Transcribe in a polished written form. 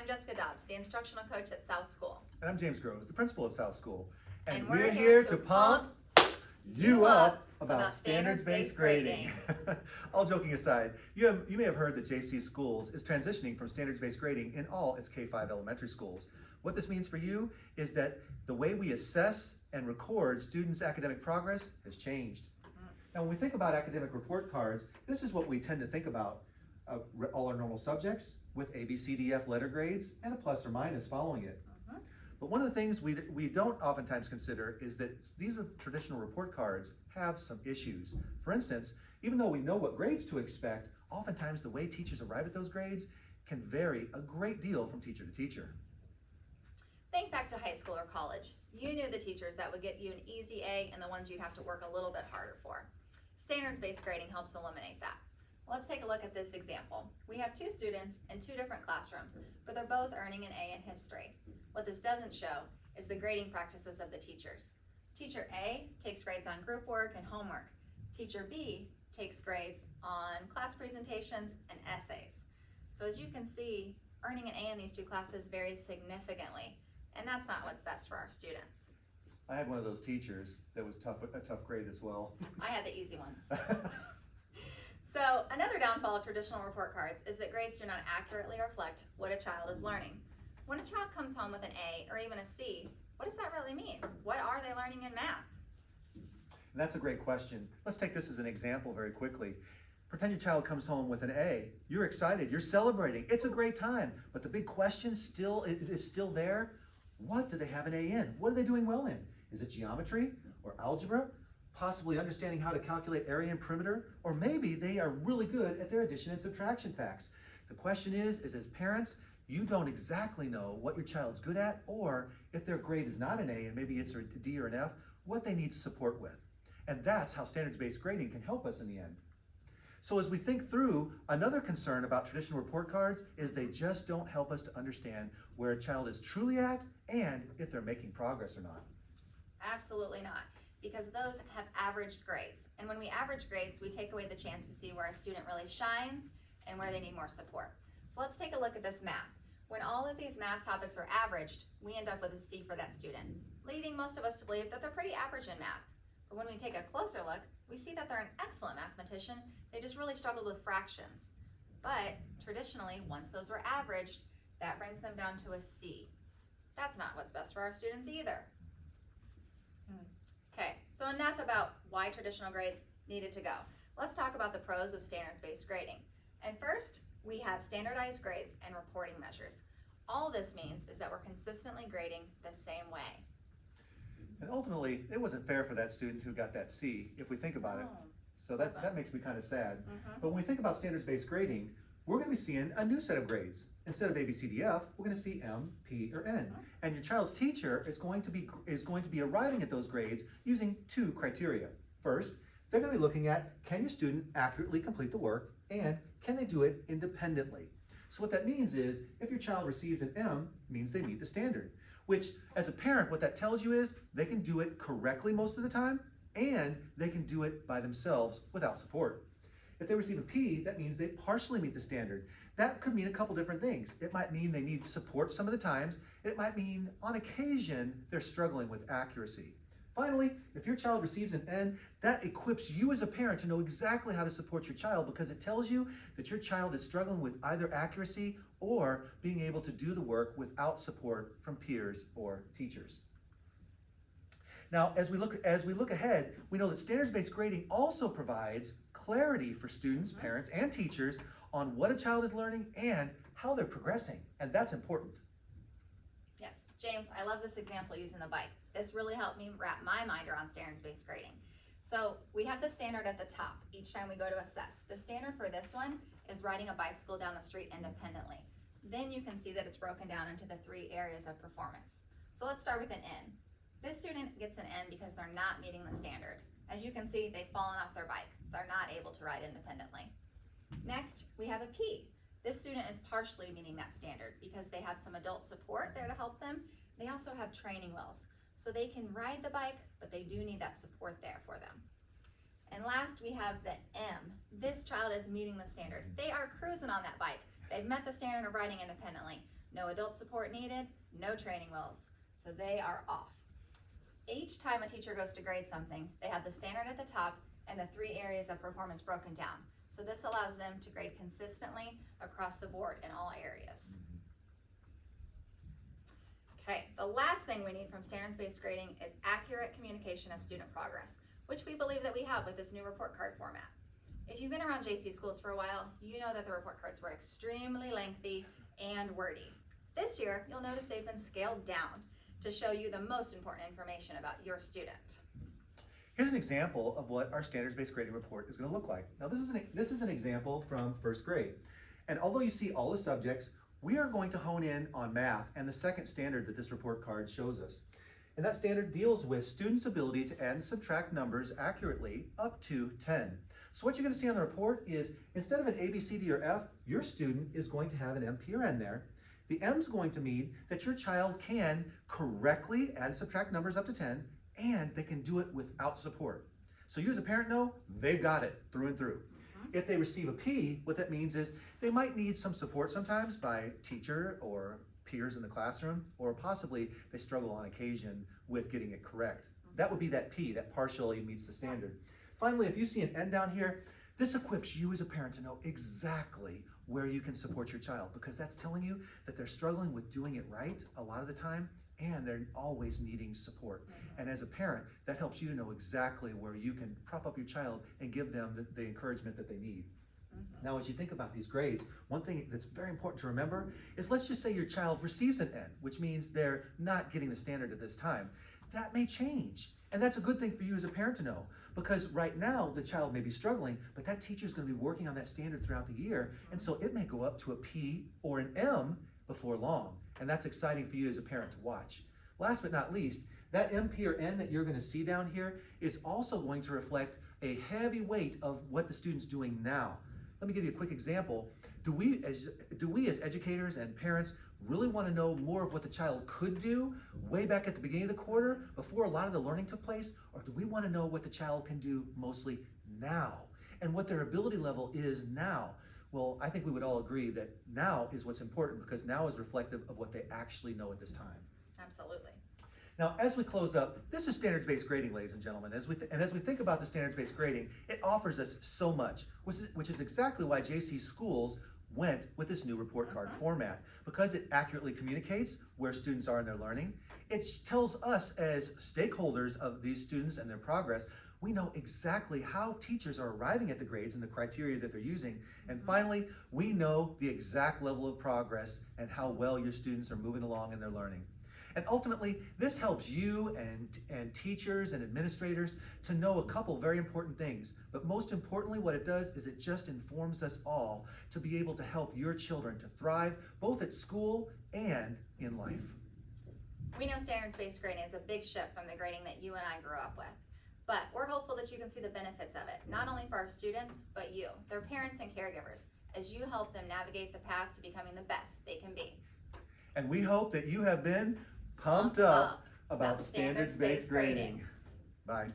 Jessica Dobbs, the instructional coach at South School. And I'm James Groves, the principal of South School. And we're here to pump you up about standards-based grading. All joking aside, you may have heard that JC Schools is transitioning from standards-based grading in all its K-5 elementary schools. What this means for you is that the way we assess and record students' academic progress has changed. Now, when we think about academic report cards, this is what we tend to think about. All our normal subjects with A, B, C, D, F letter grades and a plus or minus following it. But one of the things we don't oftentimes consider is that these traditional report cards have some issues. For instance, even though we know what grades to expect, oftentimes the way teachers arrive at those grades can vary a great deal from teacher to teacher. Think back to high school or college. You knew the teachers that would get you an easy A and the ones you have to work a little bit harder for. Standards-based grading helps eliminate that. Let's take a look at this example. We have two students in two different classrooms, but they're both earning an A in history. What this doesn't show is the grading practices of the teachers. Teacher A takes grades on group work and homework. Teacher B takes grades on class presentations and essays. So as you can see, earning an A in these two classes varies significantly, and that's not what's best for our students. I had one of those teachers that was a tough grade as well. I had the easy ones. So another downfall of traditional report cards is that grades do not accurately reflect what a child is learning. When a child comes home with an A or even a C, what does that really mean? What are they learning in math? And that's a great question. Let's take this as an example very quickly. Pretend your child comes home with an A. You're excited, you're celebrating, it's a great time, but the big question is still there. What do they have an A in? What are they doing well in? Is it geometry or algebra? Possibly understanding how to calculate area and perimeter, or maybe they are really good at their addition and subtraction facts. The question is as parents, you don't exactly know what your child's good at, or if their grade is not an A and maybe it's a D or an F, what they need support with. And that's how standards-based grading can help us in the end. So as we think through, another concern about traditional report cards is they just don't help us to understand where a child is truly at and if they're making progress or not. Absolutely not, because those have averaged grades. And when we average grades, we take away the chance to see where a student really shines and where they need more support. So let's take a look at this math. When all of these math topics are averaged, we end up with a C for that student, leading most of us to believe that they're pretty average in math. But when we take a closer look, we see that they're an excellent mathematician. They just really struggled with fractions. But traditionally, once those were averaged, that brings them down to a C. That's not what's best for our students either. Okay, so enough about why traditional grades needed to go. Let's talk about the pros of standards-based grading. And first, we have standardized grades and reporting measures. All this means is that we're consistently grading the same way. And ultimately, it wasn't fair for that student who got that C, if we think about it. So that makes me kind of sad. But when we think about standards-based grading, we're going to be seeing a new set of grades. Instead of A, B, C, D, F, we're going to see M, P, or N. And your child's teacher is going to be arriving at those grades using two criteria. First, they're going to be looking at, can your student accurately complete the work, and can they do it independently? So what that means is, if your child receives an M, it means they meet the standard. Which, as a parent, what that tells you is they can do it correctly most of the time, and they can do it by themselves without support. If they receive a P, that means they partially meet the standard. That could mean a couple different things. It might mean they need support some of the times. It might mean, on occasion, they're struggling with accuracy. Finally, if your child receives an N, that equips you as a parent to know exactly how to support your child, because it tells you that your child is struggling with either accuracy or being able to do the work without support from peers or teachers. Now, as we look ahead, we know that standards-based grading also provides clarity for students, parents, and teachers on what a child is learning and how they're progressing, and that's important. Yes, James, I love this example using the bike. This really helped me wrap my mind around standards-based grading. So we have the standard at the top each time we go to assess. The standard for this one is riding a bicycle down the street independently. Then you can see that it's broken down into the three areas of performance. So let's start with an N. This student gets an N because they're not meeting the standard. As you can see, they've fallen off their bike. They're not able to ride independently. Next, we have a P. This student is partially meeting that standard because they have some adult support there to help them. They also have training wheels, so they can ride the bike, but they do need that support there for them. And last, we have the M. This child is meeting the standard. They are cruising on that bike. They've met the standard of riding independently, No adult support needed, no training wheels. So they are off. Each time a teacher goes to grade something, they have the standard at the top and the 3 areas of performance broken down. So this allows them to grade consistently across the board in all areas. Okay, the last thing we need from standards-based grading is accurate communication of student progress, which we believe that we have with this new report card format. If you've been around JC schools for a while, you know that the report cards were extremely lengthy and wordy. This year, you'll notice they've been scaled down to show you the most important information about your student. Here's an example of what our standards-based grading report is going to look like. Now this is an example from first grade. And although you see all the subjects, we are going to hone in on math and the second standard that this report card shows us. And that standard deals with students' ability to add and subtract numbers accurately up to 10. So what you're going to see on the report is instead of an A, B, C, D, or F, your student is going to have an M, P, or N there. The M is going to mean that your child can correctly add and subtract numbers up to 10, and they can do it without support. So you as a parent know they've got it through and through. If they receive a P, what that means is they might need some support sometimes by teacher or peers in the classroom, or possibly they struggle on occasion with getting it correct. That would be that P, that partially meets the standard. Finally, if you see an N down here, this equips you as a parent to know exactly where you can support your child, because that's telling you that they're struggling with doing it right a lot of the time, and they're always needing support. And as a parent, that helps you to know exactly where you can prop up your child and give them the encouragement that they need. Now, as you think about these grades, one thing that's very important to remember is, let's just say your child receives an N, which means they're not getting the standard at this time. That may change. And that's a good thing for you as a parent to know, because right now the child may be struggling, but that teacher is going to be working on that standard throughout the year. And so it may go up to a P or an M before long. And that's exciting for you as a parent to watch. Last but not least, that M, P, or N that you're going to see down here is also going to reflect a heavy weight of what the student's doing now. Let me give you a quick example. Do we as educators and parents really want to know more of what the child could do way back at the beginning of the quarter before a lot of the learning took place? Or do we want to know what the child can do mostly now and what their ability level is now? Well, I think we would all agree that now is what's important, because now is reflective of what they actually know at this time. Absolutely. Now, as we close up, this is standards-based grading, ladies and gentlemen. As we think about the standards-based grading, it offers us so much, which is exactly why JC Schools went with this new report card format, because it accurately communicates where students are in their learning. It tells us as stakeholders of these students and their progress, we know exactly how teachers are arriving at the grades and the criteria that they're using. And finally, we know the exact level of progress and how well your students are moving along in their learning. And ultimately, this helps you and teachers and administrators to know a couple very important things. But most importantly, what it does is it just informs us all to be able to help your children to thrive, both at school and in life. We know standards-based grading is a big shift from the grading that you and I grew up with. But we're hopeful that you can see the benefits of it, not only for our students, but you, their parents and caregivers, as you help them navigate the path to becoming the best they can be. And we hope that you have been pumped up about standards-based grading. Bye.